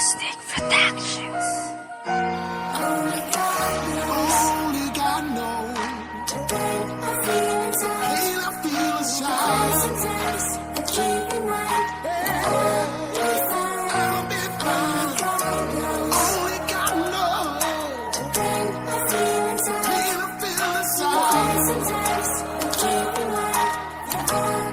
Plastic Productions. Only God knows. Hey, I feel a shout. Sometimes I keep in mind I'm a bit blind. Only God knows. Hey, I feel a shout. Sometimes I keep in mind I'm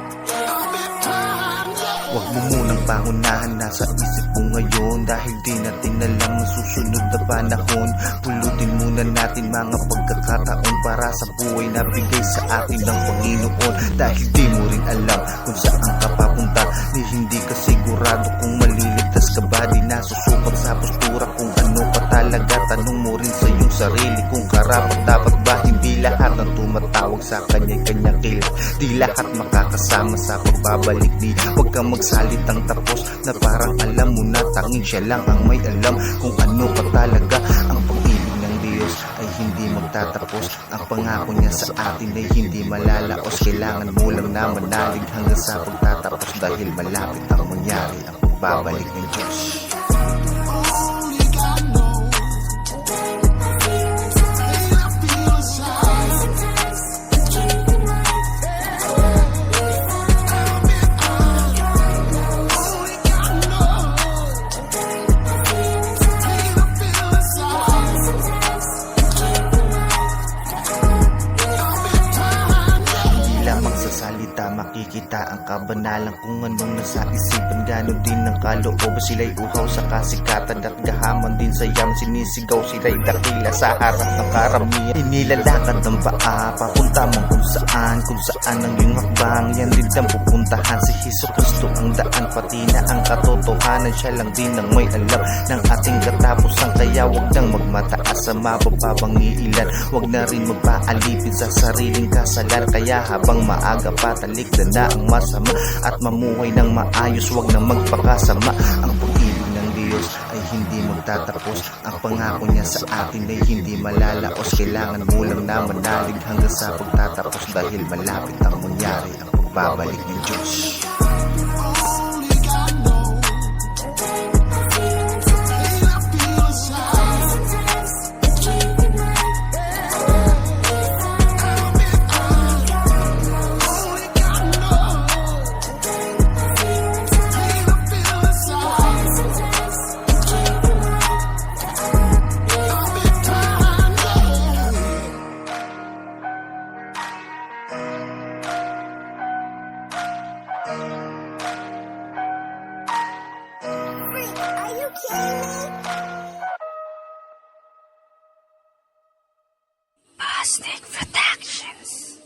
a bit blind. Huwag mo munang pangunahan, nasa isip mo ngayon. Dahil di natin alam ang susunod na panahon. Pulutin muna natin mga pagkakataon para sa buhay na bigay sa atin ng Panginoon. Dahil di mo rin alam kung saan ka papunta, ni hindi ka sigurado kung maliligtas ka ba. Di nasusukat sa postura kung ano ka talaga. Tanong mo rin sa iyong sarili kung karapat dapat ba. Hindi lahat ng tumatawag sa kanya-kanyang kilat, di lahat makakasama sa pagbabalik. Di huwag kang magsalitang tapos na parang alam mo na tanging siya lang ang may alam kung ano ka talaga. Ang pag-ibig ng Diyos ay hindi magtatapos. Ang pangako niya sa atin ay hindi malalaos. Kailangan mo lang na manalig hanggang sa pagtatapos, dahil malapit ang mangyari ang pagbabalik ng Diyos. Only God knows. Hey, I feel a shout. Sometimes I keep in mind Only God knows. Hey, I feel a shout. Sometimes I keep in mind Hindi lamang sa salita makikita ang kabanalan kung anong nasa isipan. Ganon din ang kalooban. Sila'y uhaw sa kasikatan at gahaman din sa yam. Sinisigaw sila'y dakila sa harap ng karamihan. Inilalakad ng paa papunta mo kung saan ang iyong hakbang. Yan din ang pupuntahan. Si Hesus Kristo ang daan, pati na ang katotohanan. Siya lang din ang may alam ng ating katapusan. Kaya wag nang magmataas sa mabababang iilan. Wag na rin magpaalipin sa sariling kasalan. Kaya habang maaga pa, talikdan na ang masama at mamuhay ng maayos. Wag na magpakasama. Ang pag-ibig ng Diyos ay hindi magtatapos. Ang pangako niya sa atin ay hindi malalaos. Kailangan mo lang na manalig hanggang sa pagtatapos, dahil malapit ang mangyari ang pagbabalik ng Diyos. Only God knows. Hey, I feel a shout. Sometimes I keep in mind Only God knows. Hey, I feel a shout. Sometimes I keep in mind I'm a bit blind. Are you kidding me? Plastic Productions.